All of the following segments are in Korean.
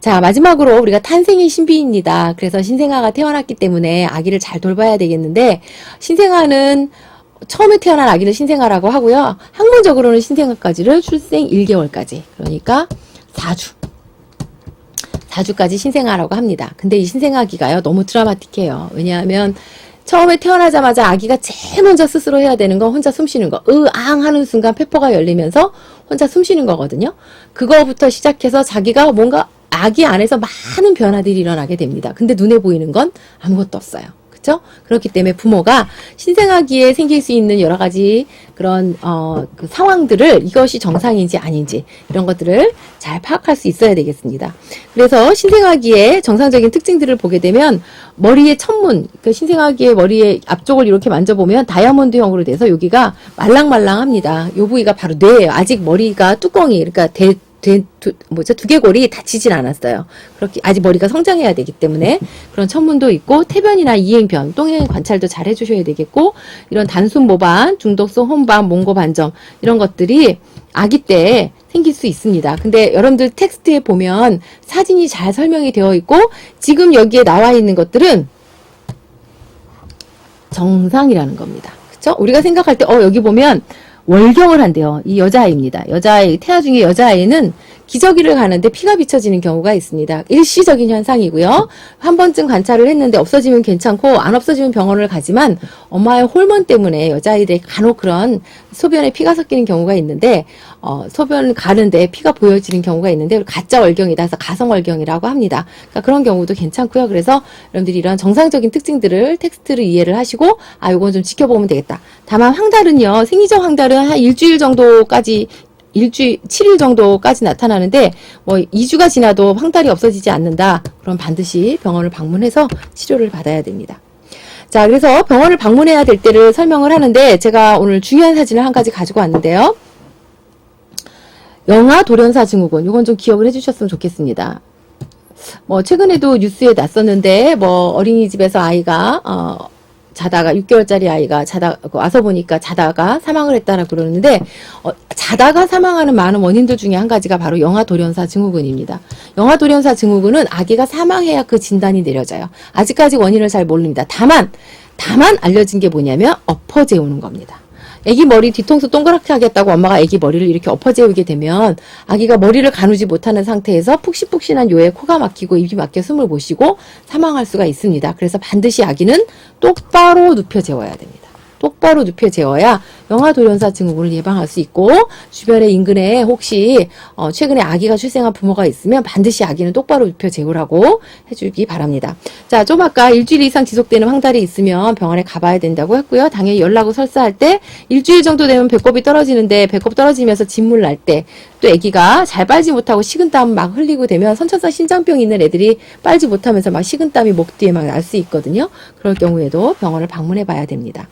자, 마지막으로 우리가 탄생의 신비입니다. 그래서 신생아가 태어났기 때문에 아기를 잘 돌봐야 되겠는데, 신생아는 처음에 태어난 아기를 신생아라고 하고요. 학문적으로는 신생아까지를 출생 1개월까지, 그러니까 4주까지 신생아라고 합니다. 근데 이 신생아기가요, 너무 드라마틱해요. 왜냐하면 처음에 태어나자마자 아기가 제일 먼저 스스로 해야 되는 건 혼자 숨 쉬는 거. 으앙 하는 순간 페퍼가 열리면서 혼자 숨 쉬는 거거든요. 그거부터 시작해서 자기가 뭔가 아기 안에서 많은 변화들이 일어나게 됩니다. 근데 눈에 보이는 건 아무것도 없어요. 그렇죠? 그렇기 때문에 부모가 신생아기에 생길 수 있는 여러 가지 그런 그 상황들을, 이것이 정상인지 아닌지 이런 것들을 잘 파악할 수 있어야 되겠습니다. 그래서 신생아기의 정상적인 특징들을 보게 되면 머리의 천문, 그 신생아기의 머리의 앞쪽을 이렇게 만져보면 다이아몬드형으로 돼서 여기가 말랑말랑합니다. 이 부위가 바로 뇌예요. 아직 머리가 뚜껑이, 그러니까 두개골이 닫히진 않았어요. 그렇게 아직 머리가 성장해야 되기 때문에 그런 천문도 있고, 태변이나 이행변, 똥행 관찰도 잘 해주셔야 되겠고, 이런 단순 모반, 중독성 혼반, 몽고 반점 이런 것들이 아기 때 생길 수 있습니다. 근데 여러분들 텍스트에 보면 사진이 잘 설명이 되어 있고, 지금 여기에 나와 있는 것들은 정상이라는 겁니다. 그쵸? 우리가 생각할 때 여기 보면 월경을 한대요. 이 여자아이입니다. 여자아이, 태아 중에 여자아이는 기저귀를 가는데 피가 비쳐지는 경우가 있습니다. 일시적인 현상이고요. 한 번쯤 관찰을 했는데 없어지면 괜찮고 안 없어지면 병원을 가지만 엄마의 호르몬 때문에 여자아이들이 간혹 그런 소변에 피가 섞이는 경우가 있는데 소변을 가는데 피가 보여지는 경우가 있는데 가짜 월경이다 해서 가성월경이라고 합니다. 그러니까 그런 경우도 괜찮고요. 그래서 여러분들이 이런 정상적인 특징들을 텍스트를 이해를 하시고 요건 좀 지켜보면 되겠다. 다만 황달은요, 생리적 황달은 한 일주일 정도까지 7일 정도까지 나타나는데 2주가 지나도 황달이 없어지지 않는다. 그럼 반드시 병원을 방문해서 치료를 받아야 됩니다. 자, 그래서 병원을 방문해야 될 때를 설명을 하는데, 제가 오늘 중요한 사진을 한 가지 가지고 왔는데요. 영아 돌연사 증후군, 이건 좀 기억을 해주셨으면 좋겠습니다. 최근에도 뉴스에 났었는데, 어린이집에서 아이가 자다가 6개월짜리 아이가 와서 보니까 자다가 사망을 했다라고 그러는데, 자다가 사망하는 많은 원인들 중에 한 가지가 바로 영아돌연사 증후군입니다. 영아돌연사 증후군은 아기가 사망해야 그 진단이 내려져요. 아직까지 원인을 잘 모릅니다. 다만 알려진 게 뭐냐면 엎어재우는 겁니다. 아기 머리 뒤통수 동그랗게 하겠다고 엄마가 아기 머리를 이렇게 엎어재우게 되면 아기가 머리를 가누지 못하는 상태에서 푹신푹신한 요에 코가 막히고 입이 막혀 숨을 못 쉬고 사망할 수가 있습니다. 그래서 반드시 아기는 똑바로 눕혀 재워야 됩니다. 똑바로 눕혀 재워야 영아돌연사 증후군을 예방할 수 있고, 주변의 인근에 혹시 최근에 아기가 출생한 부모가 있으면 반드시 아기는 똑바로 눕혀 재우라고 해주기 바랍니다. 자, 좀 아까 일주일 이상 지속되는 황달이 있으면 병원에 가봐야 된다고 했고요. 당연히 열나고 설사할 때 일주일 정도 되면 배꼽이 떨어지는데, 배꼽 떨어지면서 진물 날 때, 또 아기가 잘 빨지 못하고 식은땀 막 흘리고 되면 선천성 심장병 있는 애들이 빨지 못하면서 막 식은땀이 목 뒤에 막 날 수 있거든요. 그럴 경우에도 병원을 방문해 봐야 됩니다.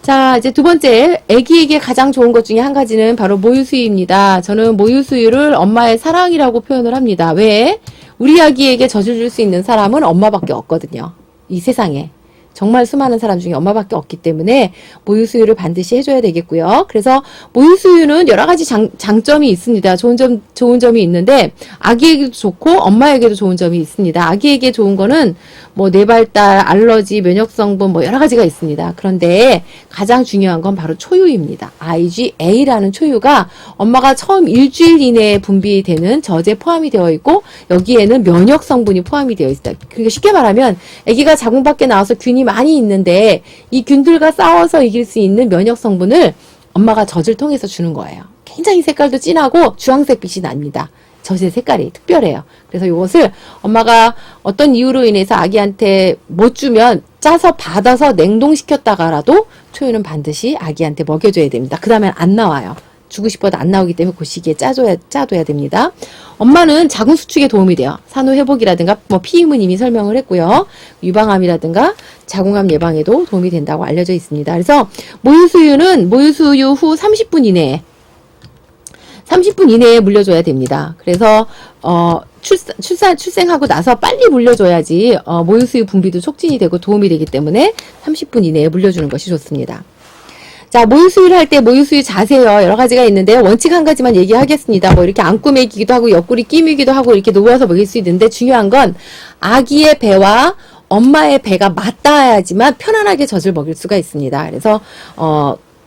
자, 이제 두 번째, 아기에게 가장 좋은 것 중에 한 가지는 바로 모유수유입니다. 저는 모유수유를 엄마의 사랑이라고 표현을 합니다. 왜? 우리 아기에게 젖을 줄 수 있는 사람은 엄마밖에 없거든요. 이 세상에. 정말 수많은 사람 중에 엄마밖에 없기 때문에 모유수유를 반드시 해줘야 되겠고요. 그래서 모유수유는 여러 가지 장점이 있습니다. 좋은 점이 있는데, 아기에게도 좋고 엄마에게도 좋은 점이 있습니다. 아기에게 좋은 거는 뇌발달, 알러지, 면역성분 여러 가지가 있습니다. 그런데 가장 중요한 건 바로 초유입니다. IgA라는 초유가 엄마가 처음 일주일 이내에 분비되는 젖에 포함이 되어 있고, 여기에는 면역성분이 포함이 되어 있습니다. 그러니까 쉽게 말하면 아기가 자궁 밖에 나와서 균이 많이 있는데 이 균들과 싸워서 이길 수 있는 면역성분을 엄마가 젖을 통해서 주는 거예요. 굉장히 색깔도 진하고 주황색 빛이 납니다. 젖의 색깔이 특별해요. 그래서 이것을 엄마가 어떤 이유로 인해서 아기한테 못 주면 짜서 받아서 냉동시켰다가라도 초유는 반드시 아기한테 먹여줘야 됩니다. 그 다음엔 안 나와요. 주고 싶어도 안 나오기 때문에 그 시기에 짜둬야 됩니다. 엄마는 자궁 수축에 도움이 돼요. 산후 회복이라든가 피임은 이미 설명을 했고요. 유방암이라든가 자궁암 예방에도 도움이 된다고 알려져 있습니다. 그래서 모유수유는 모유수유 후 30분 이내에 물려줘야 됩니다. 그래서 출생하고 나서 빨리 물려줘야지 모유수유 분비도 촉진이 되고 도움이 되기 때문에 30분 이내에 물려주는 것이 좋습니다. 자, 모유수유를 할 때 모유수유 자세요. 여러 가지가 있는데 원칙 한 가지만 얘기하겠습니다. 뭐 이렇게 안고 먹이기도 하고 옆구리 끼미기도 하고 이렇게 누워서 먹일 수 있는데 중요한 건 아기의 배와 엄마의 배가 맞닿아야지만 편안하게 젖을 먹일 수가 있습니다. 그래서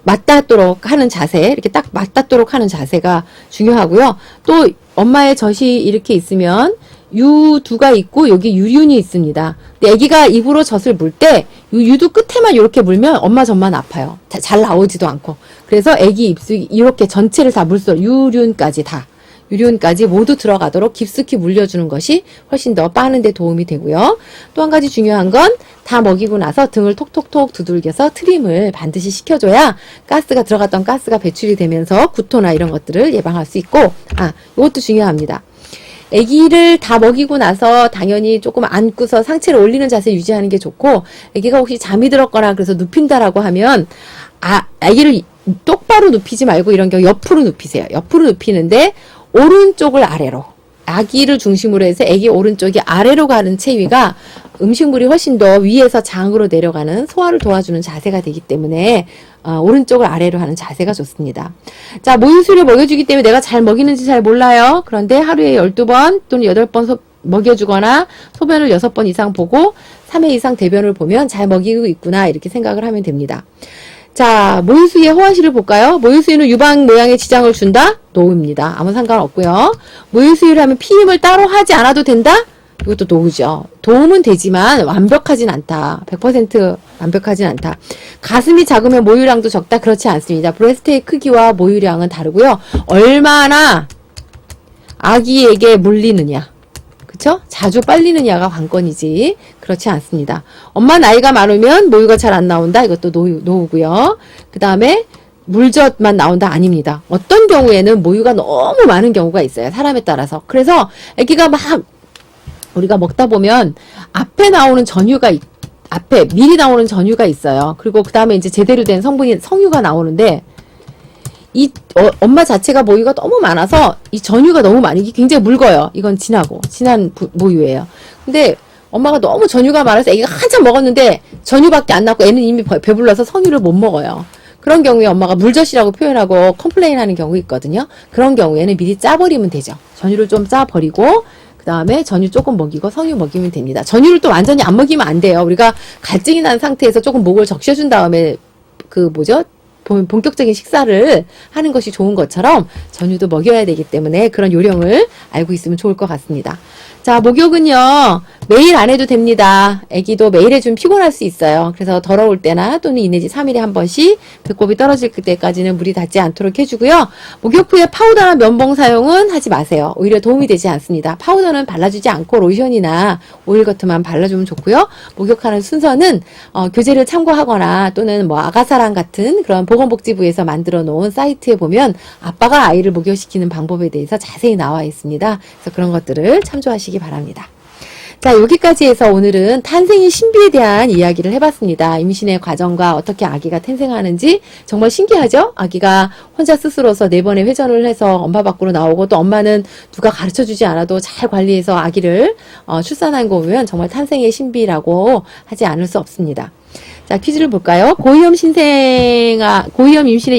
맞닿도록 하는 자세, 이렇게 딱 맞닿도록 하는 자세가 중요하고요. 또 엄마의 젖이 이렇게 있으면 유두가 있고 여기 유륜이 있습니다. 근데 아기가 입으로 젖을 물 때 유두 끝에만 이렇게 물면 엄마 젖만 아파요. 잘 나오지도 않고. 그래서 아기 입속이 이렇게 전체를 다 물속 유륜까지 모두 들어가도록 깊숙이 물려주는 것이 훨씬 더 빠는 데 도움이 되고요. 또 한 가지 중요한 건 다 먹이고 나서 등을 톡톡톡 두들겨서 트림을 반드시 시켜줘야 들어갔던 가스가 배출이 되면서 구토나 이런 것들을 예방할 수 있고, 이것도 중요합니다. 아기를 다 먹이고 나서 당연히 조금 안고서 상체를 올리는 자세 유지하는 게 좋고, 아기가 혹시 잠이 들었거나 그래서 눕힌다라고 하면 아기를 똑바로 눕히지 말고 이런 경우 옆으로 눕히세요. 옆으로 눕히는데 오른쪽을 아래로, 아기를 중심으로 해서 아기 오른쪽이 아래로 가는 체위가 음식물이 훨씬 더 위에서 장으로 내려가는 소화를 도와주는 자세가 되기 때문에 오른쪽을 아래로 하는 자세가 좋습니다. 자, 모유수유를 먹여주기 때문에 내가 잘 먹이는지 잘 몰라요. 그런데 하루에 12번 또는 8번 먹여주거나 소변을 6번 이상 보고 3회 이상 대변을 보면 잘 먹이고 있구나 이렇게 생각을 하면 됩니다. 자, 모유수유의 호환시를 볼까요? 모유수유는 유방 모양의 지장을 준다? 노우입니다. 아무 상관없고요. 모유수유를 하면 피임을 따로 하지 않아도 된다? 이것도 노우죠. 도움은 되지만 완벽하진 않다. 100% 완벽하진 않다. 가슴이 작으면 모유량도 적다? 그렇지 않습니다. 브레스트의 크기와 모유량은 다르고요. 얼마나 아기에게 물리느냐, 그쵸? 자주 빨리느냐가 관건이지 그렇지 않습니다. 엄마 나이가 많으면 모유가 잘 안 나온다? 이것도 노우고요. 그 다음에 물젖만 나온다? 아닙니다. 어떤 경우에는 모유가 너무 많은 경우가 있어요. 사람에 따라서. 그래서 아기가 막 우리가 먹다 보면 앞에 미리 나오는 전유가 있어요. 그리고 그 다음에 이제 제대로 된 성유가 나오는데 엄마 자체가 모유가 너무 많아서 이 전유가 너무 많이, 이게 굉장히 묽어요. 이건 진한 모유예요. 근데 엄마가 너무 전유가 많아서 애기가 한참 먹었는데 전유밖에 안 났고 애는 이미 배불러서 성유를 못 먹어요. 그런 경우에 엄마가 물젖이라고 표현하고 컴플레인 하는 경우 있거든요. 그런 경우에는 미리 짜버리면 되죠. 전유를 좀 짜버리고 그 다음에 전유 조금 먹이고 성유 먹이면 됩니다. 전유를 또 완전히 안 먹이면 안 돼요. 우리가 갈증이 난 상태에서 조금 목을 적셔준 다음에 본격적인 식사를 하는 것이 좋은 것처럼 전유도 먹여야 되기 때문에 그런 요령을 알고 있으면 좋을 것 같습니다. 자, 목욕은요, 매일 안 해도 됩니다. 아기도 매일 해주면 피곤할 수 있어요. 그래서 더러울 때나 또는 2 내지 3일에 한 번씩 배꼽이 떨어질 때까지는 물이 닿지 않도록 해주고요. 목욕 후에 파우더나 면봉 사용은 하지 마세요. 오히려 도움이 되지 않습니다. 파우더는 발라주지 않고 로션이나 오일 같은만 발라주면 좋고요. 목욕하는 순서는 교재를 참고하거나 또는 아가사랑 같은 그런 보건복지부에서 만들어 놓은 사이트에 보면 아빠가 아이를 목욕시키는 방법에 대해서 자세히 나와 있습니다. 그래서 그런 것들을 참조하시기 바랍니다. 자, 여기까지 해서 오늘은 탄생의 신비에 대한 이야기를 해봤습니다. 임신의 과정과 어떻게 아기가 탄생하는지 정말 신기하죠? 아기가 혼자 스스로서 4번의 회전을 해서 엄마 밖으로 나오고 또 엄마는 누가 가르쳐주지 않아도 잘 관리해서 아기를 출산한 거 보면 정말 탄생의 신비라고 하지 않을 수 없습니다. 자, 퀴즈를 볼까요? 고위험 임신의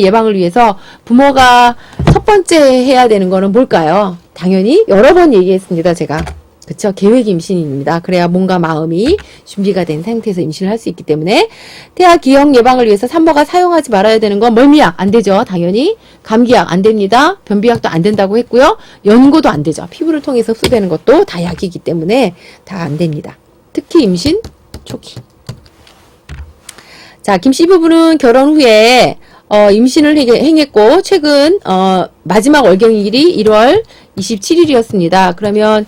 예방을 위해서 부모가 첫 번째 해야 되는 거는 뭘까요? 당연히 여러 번 얘기했습니다, 제가. 그쵸? 계획 임신입니다. 그래야 몸과 마음이 준비가 된 상태에서 임신을 할 수 있기 때문에 태아 기형 예방을 위해서 산모가 사용하지 말아야 되는 건 멀미약 안 되죠. 당연히 감기약 안 됩니다. 변비약도 안 된다고 했고요. 연고도 안 되죠. 피부를 통해서 흡수되는 것도 다 약이기 때문에 다 안 됩니다. 특히 임신 초기. 자, 김 씨 부부는 결혼 후에 임신을 행했고 최근 마지막 월경일이 1월 27일이었습니다. 그러면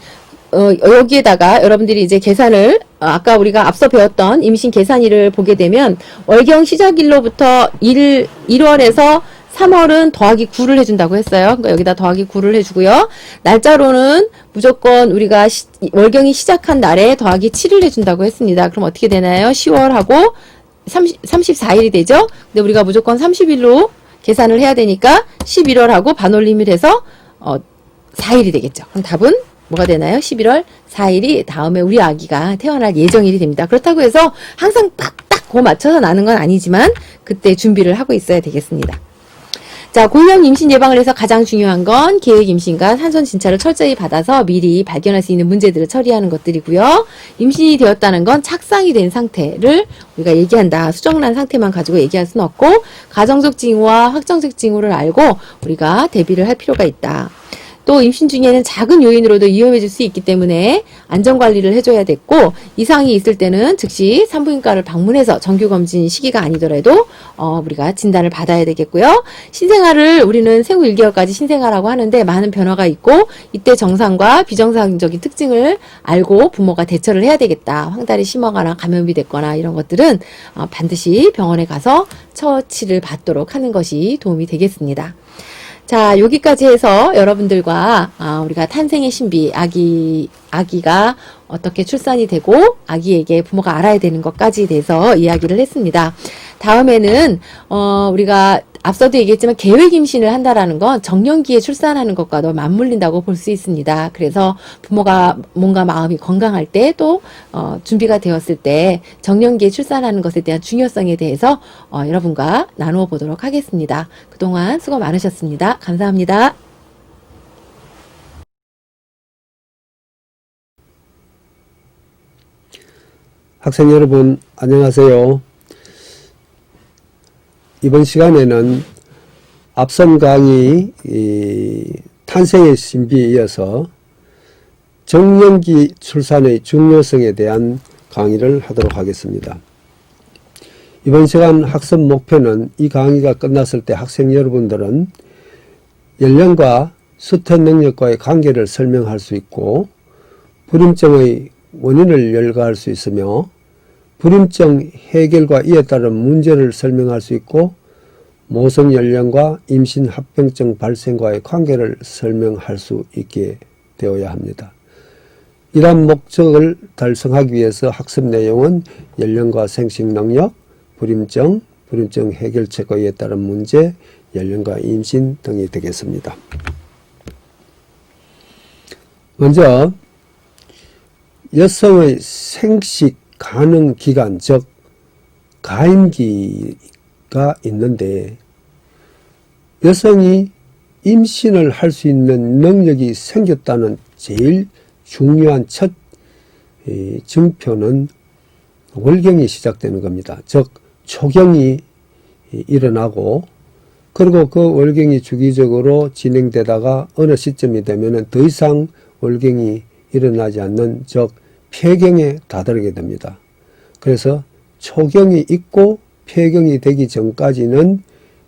여기에다가 여러분들이 이제 계산을 아까 우리가 앞서 배웠던 임신 계산일을 보게 되면 월경 시작일로부터 1월에서 3월은 더하기 9를 해준다고 했어요. 그러니까 여기다 더하기 9를 해주고요. 날짜로는 무조건 우리가 월경이 시작한 날에 더하기 7을 해준다고 했습니다. 그럼 어떻게 되나요? 10월하고 34일이 되죠? 근데 우리가 무조건 30일로 계산을 해야 되니까 11월하고 반올림을 해서 4일이 되겠죠. 그럼 답은 뭐가 되나요? 11월 4일이 다음에 우리 아기가 태어날 예정일이 됩니다. 그렇다고 해서 항상 딱 그거 맞춰서 나는 건 아니지만 그때 준비를 하고 있어야 되겠습니다. 자, 고위험 임신 예방을 해서 가장 중요한 건 계획 임신과 산선 진찰을 철저히 받아서 미리 발견할 수 있는 문제들을 처리하는 것들이고요. 임신이 되었다는 건 착상이 된 상태를 우리가 얘기한다. 수정난 상태만 가지고 얘기할 수는 없고 가정적 징후와 확정적 징후를 알고 우리가 대비를 할 필요가 있다. 또 임신 중에는 작은 요인으로도 위험해질 수 있기 때문에 안전관리를 해줘야 됐고 이상이 있을 때는 즉시 산부인과를 방문해서 정규검진 시기가 아니더라도 우리가 진단을 받아야 되겠고요. 신생아를 우리는 생후 1개월까지 신생아라고 하는데 많은 변화가 있고 이때 정상과 비정상적인 특징을 알고 부모가 대처를 해야 되겠다. 황달이 심하거나 감염이 됐거나 이런 것들은 반드시 병원에 가서 처치를 받도록 하는 것이 도움이 되겠습니다. 자, 여기까지 해서 여러분들과 우리가 탄생의 신비, 아기가 어떻게 출산이 되고 아기에게 부모가 알아야 되는 것까지 대해서 이야기를 했습니다. 다음에는 우리가 앞서도 얘기했지만 계획 임신을 한다라는 건 정년기에 출산하는 것과도 맞물린다고 볼 수 있습니다. 그래서 부모가 뭔가 마음이 건강할 때 또 준비가 되었을 때 정년기에 출산하는 것에 대한 중요성에 대해서 여러분과 나누어 보도록 하겠습니다. 그동안 수고 많으셨습니다. 감사합니다. 학생 여러분, 안녕하세요. 이번 시간에는 앞선 강의 탄생의 신비에 이어서 정년기 출산의 중요성에 대한 강의를 하도록 하겠습니다. 이번 시간 학습 목표는 이 강의가 끝났을 때 학생 여러분들은 연령과 수태 능력과의 관계를 설명할 수 있고 불임증의 원인을 열거할 수 있으며 불임증 해결과 이에 따른 문제를 설명할 수 있고 모성 연령과 임신 합병증 발생과의 관계를 설명할 수 있게 되어야 합니다. 이러한 목적을 달성하기 위해서 학습 내용은 연령과 생식 능력, 불임증, 불임증 해결책과 이에 따른 문제, 연령과 임신 등이 되겠습니다. 먼저 여성의 생식 가능 기간, 즉 가임기가 있는데 여성이 임신을 할 수 있는 능력이 생겼다는 제일 중요한 첫 증표는 월경이 시작되는 겁니다. 즉 초경이 일어나고 그리고 그 월경이 주기적으로 진행되다가 어느 시점이 되면 더 이상 월경이 일어나지 않는 즉 폐경에 다다르게 됩니다. 그래서 초경이 있고 폐경이 되기 전까지는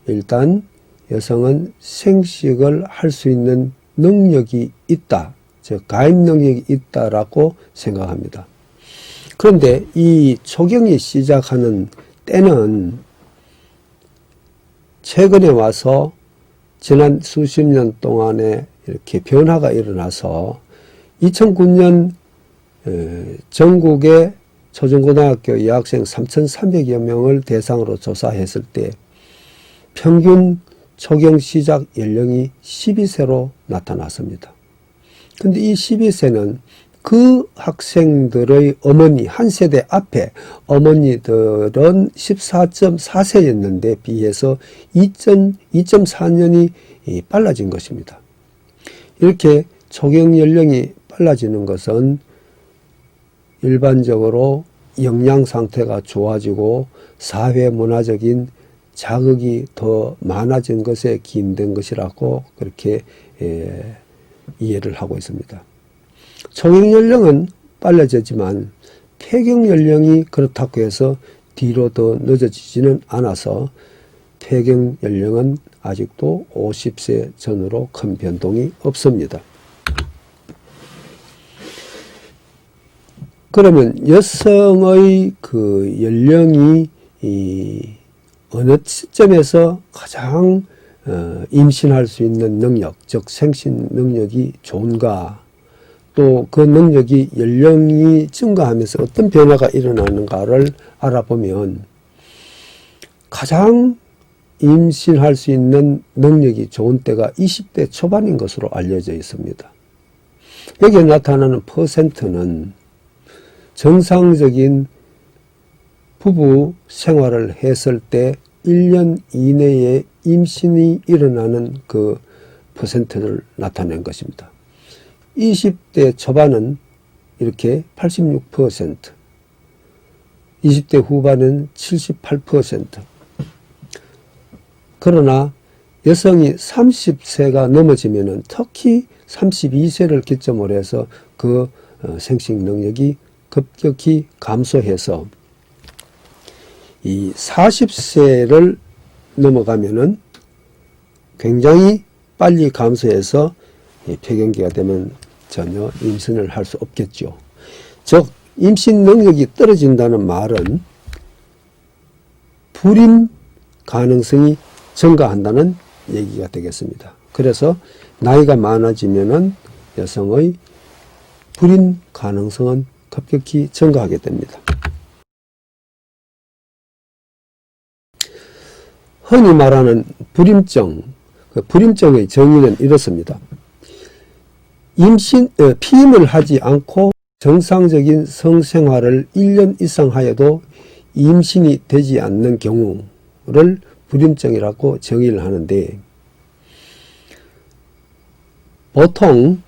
일단 여성은 생식을 할 수 있는 능력이 있다. 즉 가임 능력이 있다라고 생각합니다. 그런데 이 초경이 시작하는 때는 최근에 와서 지난 수십 년 동안에 이렇게 변화가 일어나서 2009년 전국의 초중고등학교 여학생 3,300여 명을 대상으로 조사했을 때 평균 초경 시작 연령이 12세로 나타났습니다. 근데 이 12세는 그 학생들의 어머니, 한 세대 앞에 어머니들은 14.4세였는데 비해서 2.4년이 빨라진 것입니다. 이렇게 초경 연령이 빨라지는 것은 일반적으로 영양 상태가 좋아지고 사회 문화적인 자극이 더 많아진 것에 기인된 것이라고 그렇게 이해를 하고 있습니다. 초경 연령은 빨라지지만 폐경 연령이 그렇다고 해서 뒤로 더 늦어지지는 않아서 폐경 연령은 아직도 50세 전후로 큰 변동이 없습니다. 그러면 여성의 그 연령이 어느 시점에서 가장 임신할 수 있는 능력, 즉 생신 능력이 좋은가, 또 그 능력이 연령이 증가하면서 어떤 변화가 일어나는가를 알아보면 가장 임신할 수 있는 능력이 좋은 때가 20대 초반인 것으로 알려져 있습니다. 여기에 나타나는 퍼센트는 정상적인 부부 생활을 했을 때 1년 이내에 임신이 일어나는 그 퍼센트를 나타낸 것입니다. 20대 초반은 이렇게 86%, 20대 후반은 78%. 그러나 여성이 30세가 넘어지면은 특히 32세를 기점으로 해서 그 생식 능력이 급격히 감소해서 이 40세를 넘어가면은 굉장히 빨리 감소해서 폐경기가 되면 전혀 임신을 할 수 없겠죠. 즉 임신 능력이 떨어진다는 말은 불임 가능성이 증가한다는 얘기가 되겠습니다. 그래서 나이가 많아지면은 여성의 불임 가능성은 급격히 증가하게 됩니다. 흔히 말하는 불임증, 그 불임증의 정의는 이렇습니다. 피임을 하지 않고 정상적인 성생활을 1년 이상 하여도 임신이 되지 않는 경우를 불임증이라고 정의를 하는데, 보통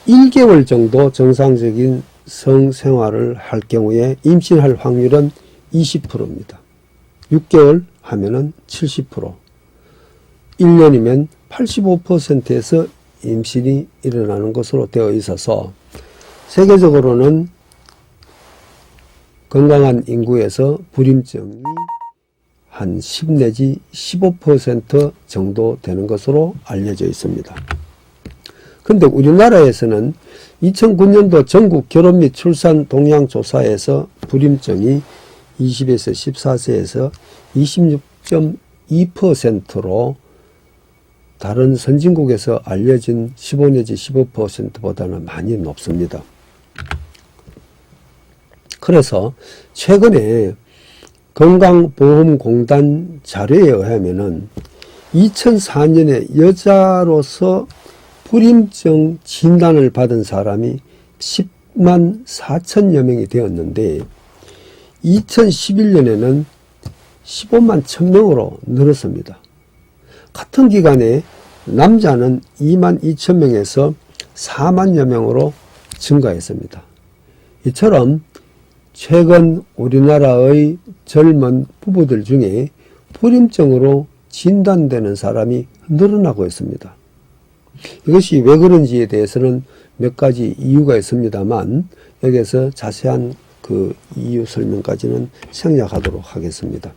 1개월 정도 정상적인 성생활을 할 경우에 임신할 확률은 20%입니다. 6개월 하면은 70%, 1년이면 85%에서 임신이 일어나는 것으로 되어 있어서 세계적으로는 건강한 인구에서 불임증이 한 10 내지 15% 정도 되는 것으로 알려져 있습니다. 그런데 우리나라에서는 2009년도 전국 결혼 및 출산 동향 조사에서 불임증이 20에서 14세에서 26.2%로 다른 선진국에서 알려진 15 내지 15%보다는 많이 높습니다. 그래서 최근에 건강보험공단 자료에 의하면은 2004년에 여자로서 불임증 진단을 받은 사람이 10만 4천여 명이 되었는데 2011년에는 15만 1,000명으로 늘었습니다. 같은 기간에 남자는 2만 2천 명에서 4만여 명으로 증가했습니다. 이처럼 최근 우리나라의 젊은 부부들 중에 불임증으로 진단되는 사람이 늘어나고 있습니다. 이것이 왜 그런지에 대해서는 몇 가지 이유가 있습니다만 여기에서 자세한 그 이유 설명까지는 생략하도록 하겠습니다.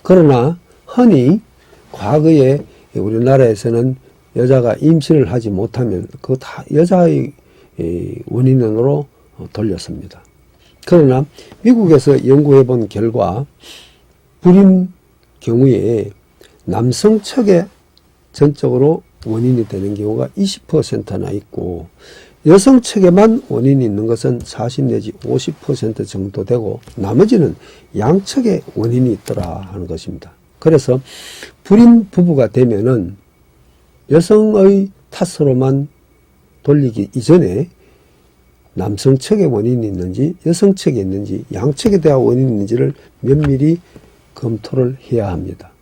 그러나 흔히 과거에 우리나라에서는 여자가 임신을 하지 못하면 그거 다 여자의 원인으로 돌렸습니다. 그러나 미국에서 연구해 본 결과 불임 경우에 남성 측에 전적으로 원인이 되는 경우가 20%나 있고 여성 측에만 원인이 있는 것은 40 내지 50% 정도 되고 나머지는 양측에 원인이 있더라 하는 것입니다. 그래서 불임 부부가 되면은 여성의 탓으로만 돌리기 이전에 남성 측에 원인이 있는지 여성 측에 있는지 양측에 대한 원인이 있는지를 면밀히 검토를 해야 합니다.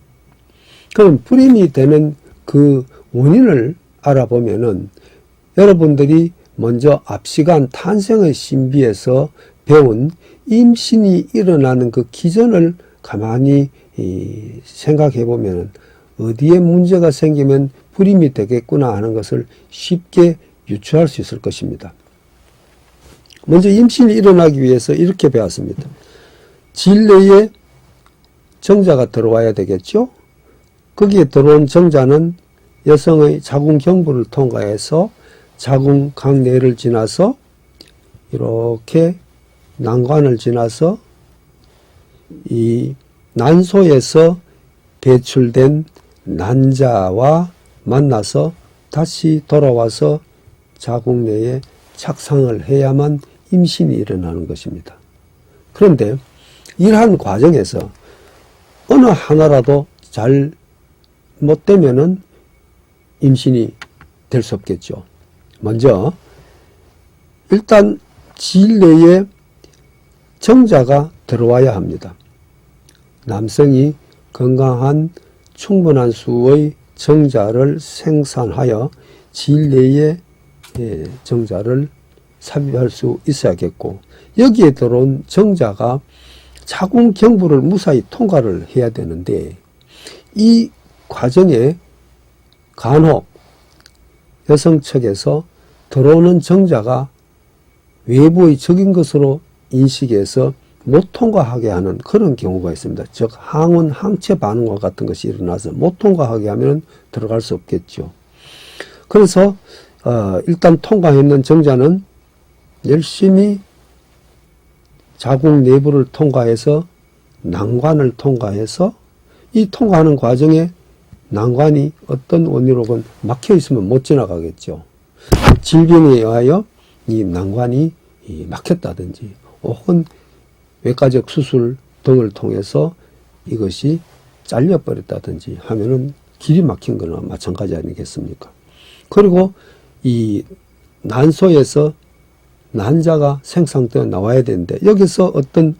그럼 불임이 되는 그 원인을 알아보면은 여러분들이 먼저 앞시간 탄생의 신비에서 배운 임신이 일어나는 그 기전을 가만히 생각해 보면 어디에 문제가 생기면 불임이 되겠구나 하는 것을 쉽게 유추할 수 있을 것입니다. 먼저 임신이 일어나기 위해서 이렇게 배웠습니다. 질내에 정자가 들어와야 되겠죠. 거기에 들어온 정자는 여성의 자궁경부를 통과해서 자궁강내를 지나서 이렇게 난관을 지나서 이 난소에서 배출된 난자와 만나서 다시 돌아와서 자궁 내에 착상을 해야만 임신이 일어나는 것입니다. 그런데 이러한 과정에서 어느 하나라도 잘 못되면은 임신이 될 수 없겠죠. 먼저 일단 질 내에 정자가 들어와야 합니다. 남성이 건강한 충분한 수의 정자를 생산하여 질 내의 정자를 삽입할 수 있어야겠고, 여기에 들어온 정자가 자궁 경부를 무사히 통과를 해야 되는데, 이 과정에 간혹 여성 측에서 들어오는 정자가 외부의 적인 것으로 인식해서 못 통과하게 하는 그런 경우가 있습니다. 즉 항원 항체 반응과 같은 것이 일어나서 못 통과하게 하면 들어갈 수 없겠죠. 그래서 일단 통과했는 정자는 열심히 자궁 내부를 통과해서 난관을 통과해서, 이 통과하는 과정에 난관이 어떤 원인으로건 막혀 있으면 못 지나가겠죠. 질병에 의하여 이 난관이 막혔다든지 혹은 외과적 수술 등을 통해서 이것이 잘려버렸다든지 하면은 길이 막힌 거나 마찬가지 아니겠습니까? 그리고 이 난소에서 난자가 생성되어 나와야 되는데, 여기서 어떤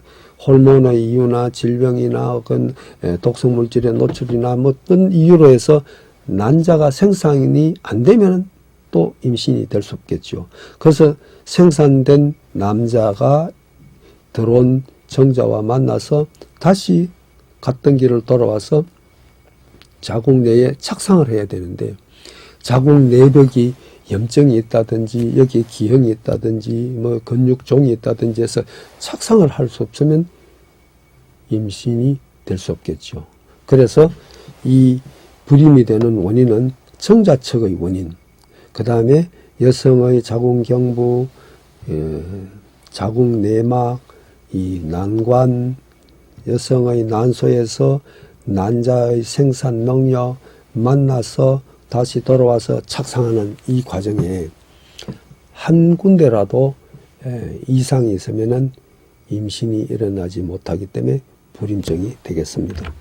호르몬의 이유나 질병이나 혹은 독성물질의 노출이나 뭐 어떤 이유로 해서 난자가 생산이 안 되면 또 임신이 될 수 없겠죠. 그래서 생산된 남자가 들어온 정자와 만나서 다시 갔던 길을 돌아와서 자궁 내에 착상을 해야 되는데, 자궁 내벽이 염증이 있다든지 여기에 기형이 있다든지 뭐 근육종이 있다든지 해서 착상을 할 수 없으면 임신이 될 수 없겠죠. 그래서 이 불임이 되는 원인은 정자측의 원인, 그 다음에 여성의 자궁 경부, 자궁 내막, 이 난관, 여성의 난소에서 난자의 생산 능력 만나서 다시 돌아와서 착상하는 이 과정에 한 군데라도 이상이 있으면은 임신이 일어나지 못하기 때문에 불임증이 되겠습니다.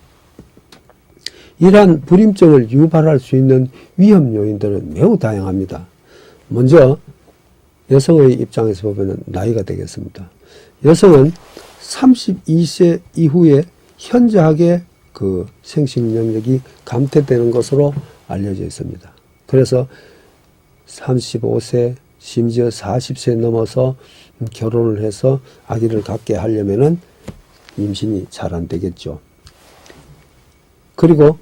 이러한 불임증을 유발할 수 있는 위험 요인들은 매우 다양합니다. 먼저 여성의 입장에서 보면 나이가 되겠습니다. 여성은 32세 이후에 현저하게 그 생식 능력이 감퇴되는 것으로 알려져 있습니다. 그래서 35세 심지어 40세 넘어서 결혼을 해서 아기를 갖게 하려면은 임신이 잘 안 되겠죠. 그리고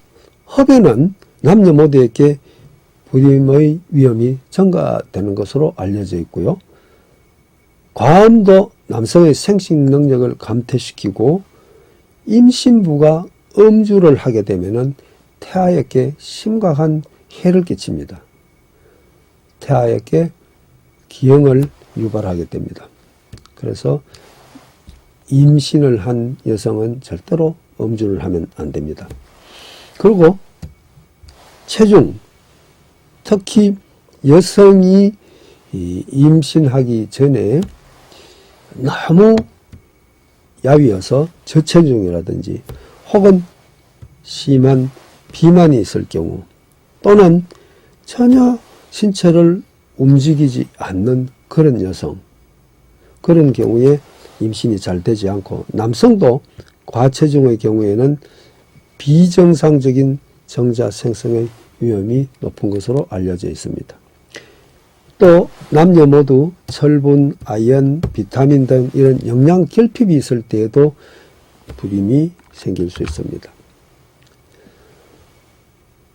흡연은 남녀 모두에게 불임의 위험이 증가되는 것으로 알려져 있고요. 과음도 남성의 생식 능력을 감퇴시키고, 임신부가 음주를 하게 되면은 태아에게 심각한 해를 끼칩니다. 태아에게 기형을 유발하게 됩니다. 그래서 임신을 한 여성은 절대로 음주를 하면 안 됩니다. 그리고 체중, 특히 여성이 임신하기 전에 너무 야위어서 저체중이라든지 혹은 심한 비만이 있을 경우, 또는 전혀 신체를 움직이지 않는 그런 여성, 그런 경우에 임신이 잘 되지 않고, 남성도 과체중의 경우에는 비정상적인 정자 생성의 위험이 높은 것으로 알려져 있습니다. 또 남녀 모두 철분, 아연, 비타민 등 이런 영양 결핍이 있을 때에도 불임이 생길 수 있습니다.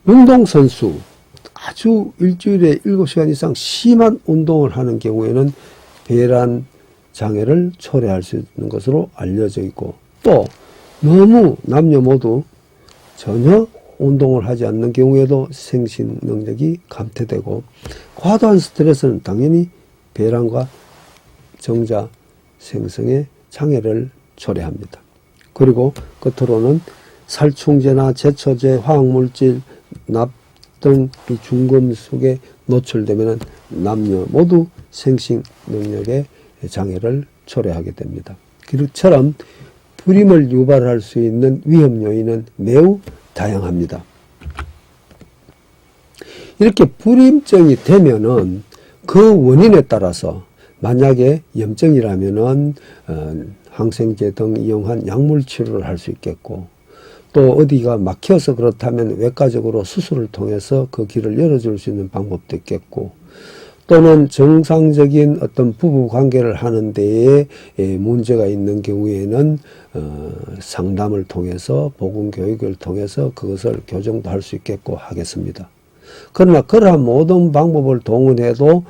운동선수, 아주 일주일에 7시간 이상 심한 운동을 하는 경우에는 배란 장애를 초래할 수 있는 것으로 알려져 있고, 또 너무 남녀 모두 전혀 운동을 하지 않는 경우에도 생식 능력이 감퇴되고, 과도한 스트레스는 당연히 배란과 정자 생성에 장애를 초래합니다. 그리고 끝으로는 살충제나 제초제, 화학물질, 납 등 이 중금속에 노출되면 남녀 모두 생식 능력에 장애를 초래하게 됩니다. 그처럼 불임을 유발할 수 있는 위험 요인은 매우 다양합니다. 이렇게 불임증이 되면은 그 원인에 따라서, 만약에 염증이라면은 항생제 등 이용한 약물 치료를 할 수 있겠고, 또 어디가 막혀서 그렇다면 외과적으로 수술을 통해서 그 길을 열어줄 수 있는 방법도 있겠고, 또는 정상적인 어떤 부부 관계를 하는 데에 문제가 있는 경우에는 상담을 통해서 복음 교육을 통해서 그것을 교정도 할 수 있겠고 하겠습니다. 그러나 그러한 모든 방법을 동원해도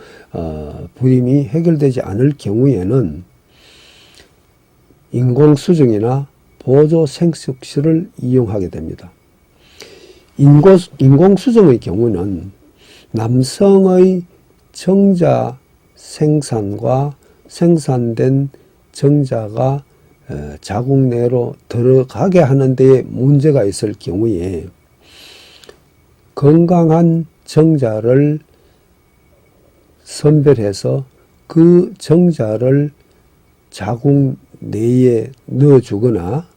불임이 해결되지 않을 경우에는 인공수정이나 보조생殖술을 이용하게 됩니다. 인공수정의 경우는 남성의 정자 생산과 생산된 정자가 자궁 내로 들어가게 하는 데에 문제가 있을 경우에 건강한 정자를 선별해서 그 정자를 자궁 내에 넣어주거나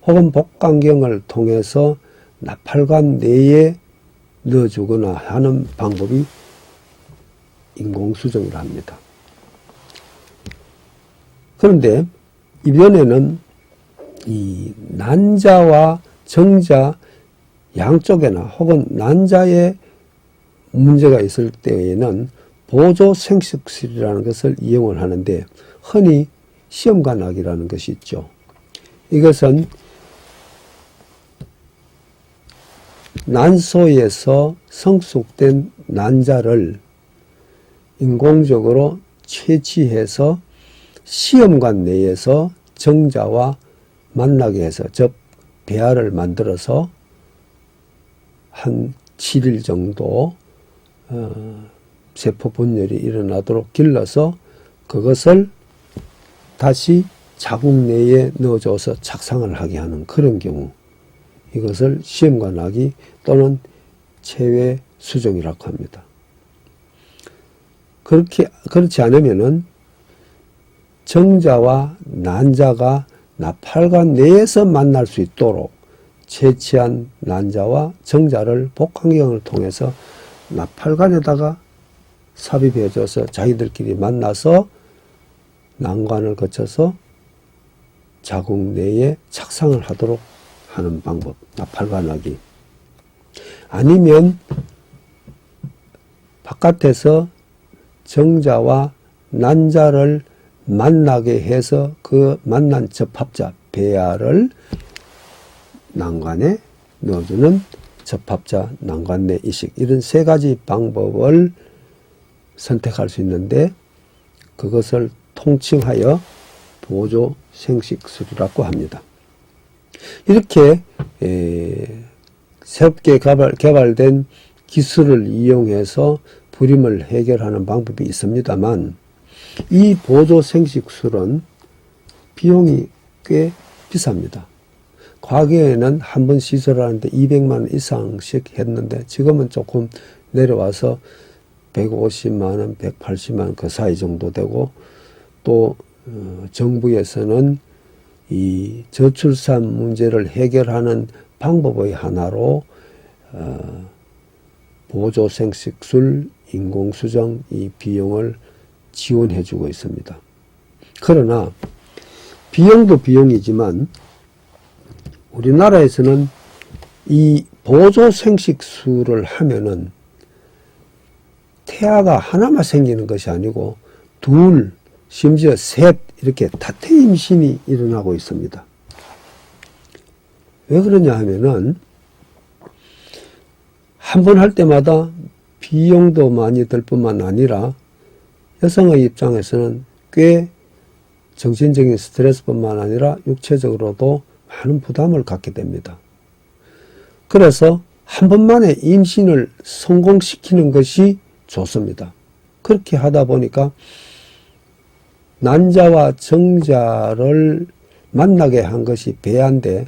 혹은 복강경을 통해서 나팔관 내에 넣어주거나 하는 방법이 인공수정이라 합니다. 그런데 이번에는 이 난자와 정자 양쪽에나 혹은 난자에 문제가 있을 때에는 보조생殖술이라는 것을 이용을 하는데, 흔히 시험관악이라는 것이 있죠. 이것은 난소에서 성숙된 난자를 인공적으로 채취해서 시험관 내에서 정자와 만나게 해서, 즉 배아를 만들어서 한 7일 정도 세포 분열이 일어나도록 길러서 그것을 다시 자궁 내에 넣어줘서 착상을 하게 하는 그런 경우, 이것을 시험관악이 또는 체외 수정이라고 합니다. 그렇지 않으면은 정자와 난자가 나팔관 내에서 만날 수 있도록 채취한 난자와 정자를 복강경을 통해서 나팔관에다가 삽입해줘서 자기들끼리 만나서 난관을 거쳐서 자궁 내에 착상을 하도록 하는 방법, 나팔관악이. 아니면 바깥에서 정자와 난자를 만나게 해서 그 만난 접합자, 배아를 난관에 넣어주는 접합자 난관 내 이식, 이런 세 가지 방법을 선택할 수 있는데, 그것을 통칭하여 보조생殖술이라고 합니다. 이렇게 새롭게 개발된 기술을 이용해서 불임을 해결하는 방법이 있습니다만, 이 보조생殖술은 비용이 꽤 비쌉니다. 과거에는 한 번 시술하는데 200만 원 이상씩 했는데, 지금은 조금 내려와서 150만 원, 180만 원 그 사이 정도 되고, 또 정부에서는 이 저출산 문제를 해결하는 방법의 하나로 보조생殖술, 인공수정 이 비용을 지원해 주고 있습니다. 그러나 비용도 비용이지만 우리나라에서는 이 보조생殖술을 하면은 태아가 하나만 생기는 것이 아니고 둘, 심지어 셋, 이렇게 다태 임신이 일어나고 있습니다. 왜 그러냐 하면은 한 번 할 때마다 비용도 많이 들 뿐만 아니라 여성의 입장에서는 꽤 정신적인 스트레스뿐만 아니라 육체적으로도 많은 부담을 갖게 됩니다. 그래서 한 번만에 임신을 성공시키는 것이 좋습니다. 그렇게 하다 보니까 난자와 정자를 만나게 한 것이 배아인데,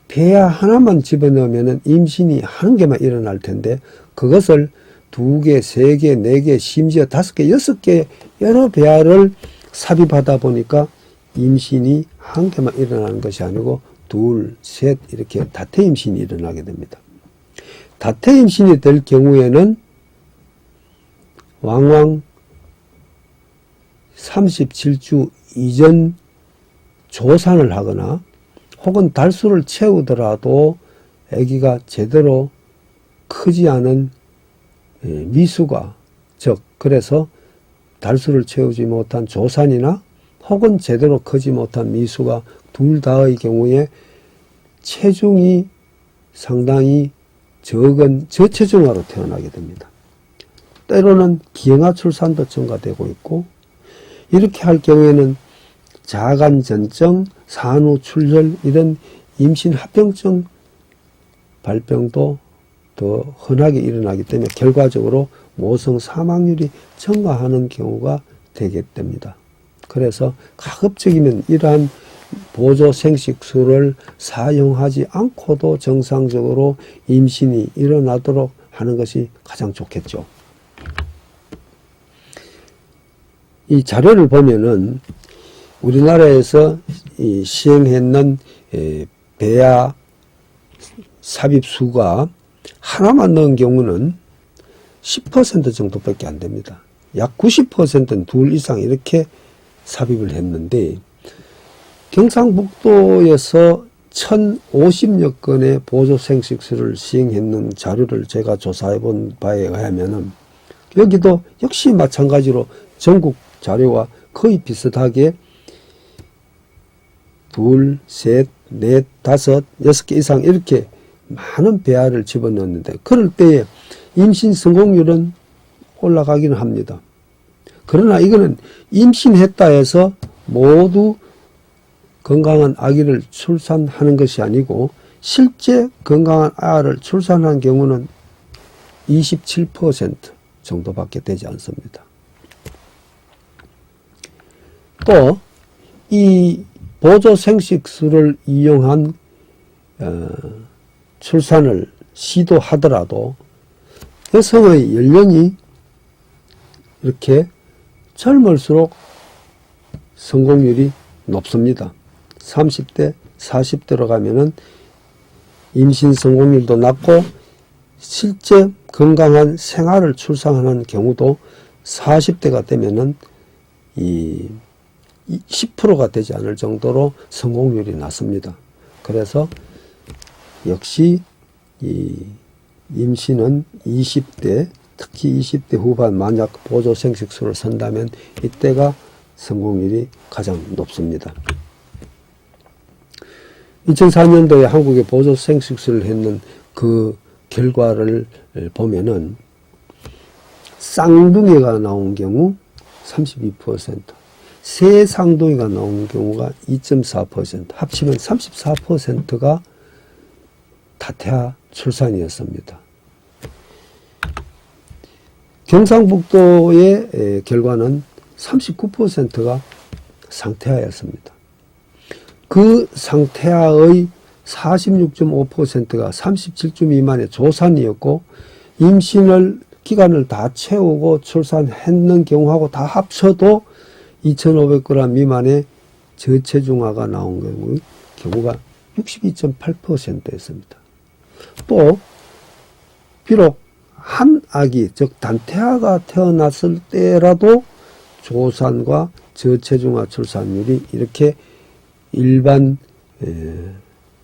배아 하나만 집어넣으면 임신이 한 개만 일어날 텐데, 그것을 2개, 3개, 4개, 심지어 5개, 6개 여러 배아를 삽입하다 보니까 임신이 한 개만 일어나는 것이 아니고 둘, 셋 이렇게 다태 임신이 일어나게 됩니다. 다태 임신이 될 경우에는 왕왕 37주 이전 조산을 하거나 혹은 달수를 채우더라도 아기가 제대로 크지 않은 미수가, 즉 그래서 달수를 채우지 못한 조산이나 혹은 제대로 크지 못한 미수가 둘 다의 경우에 체중이 상당히 적은 저체중아로 태어나게 됩니다. 때로는 기형아 출산도 증가되고 있고, 이렇게 할 경우에는 자간전증, 산후출혈 이런 임신 합병증 발병도 더 흔하게 일어나기 때문에 결과적으로 모성 사망률이 증가하는 경우가 되게 됩니다. 그래서 가급적이면 이러한 보조 생식수를 사용하지 않고도 정상적으로 임신이 일어나도록 하는 것이 가장 좋겠죠. 이 자료를 보면은 우리나라에서 시행했는 배아 삽입수가 하나만 넣은 경우는 10% 정도밖에 안 됩니다. 약 90%는 둘 이상 이렇게 삽입을 했는데, 경상북도에서 1050여 건의 보조생식수를 시행했는 자료를 제가 조사해 본 바에 의하면은 여기도 역시 마찬가지로 전국 자료와 거의 비슷하게 둘, 셋, 넷, 다섯, 6개 이상 이렇게 많은 배아를 집어넣는데, 그럴 때에 임신 성공률은 올라가기는 합니다. 그러나 이거는 임신했다 해서 모두 건강한 아기를 출산하는 것이 아니고, 실제 건강한 아이를 출산한 경우는 27% 정도밖에 되지 않습니다. 또 이 보조생식수를 이용한 출산을 시도하더라도 여성의 연령이 이렇게 젊을수록 성공률이 높습니다. 30대, 40대로 가면은 임신 성공률도 낮고, 실제 건강한 생아를 출산하는 경우도 40대가 되면은 10%가 되지 않을 정도로 성공률이 낮습니다. 그래서 역시 이 임신은 20대, 특히 20대 후반 만약 보조생식수를 선다면 이때가 성공률이 가장 높습니다. 2004년도에 한국에 보조생식수를 했는 그 결과를 보면은 쌍둥이가 나온 경우 32%, 세 쌍둥이가 나온 경우가 2.4%, 합치면 34%가 다태아 출산이었습니다. 경상북도의 결과는 39%가 상태하였습니다. 그 상태하의 46.5%가 37주 미만의 조산이었고, 임신을 기간을 다 채우고 출산했는 경우하고 다 합쳐도 2,500g 미만의 저체중아가 나온 경우가 62.8%였습니다. 또 비록 한 아기, 즉 단태아가 태어났을 때라도 조산과 저체중아 출산율이 이렇게 일반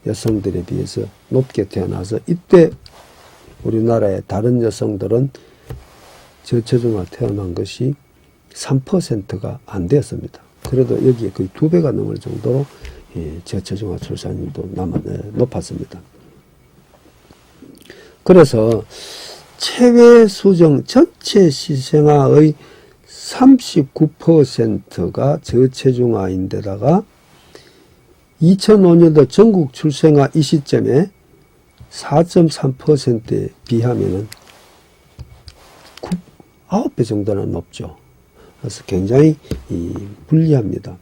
여성들에 비해서 높게 태어나서, 이때 우리나라의 다른 여성들은 저체중아 태어난 것이 3%가 안 되었습니다. 그래도 여기에 거의 2배가 넘을 정도로 저체중아 출산율도 높았습니다. 그래서 체외 수정 전체 시생아의 39%가 저체중아인데다가 2005년도 전국 출생아 이 시점에 4.3%에 비하면은 9배 정도나 높죠. 그래서 굉장히 불리합니다.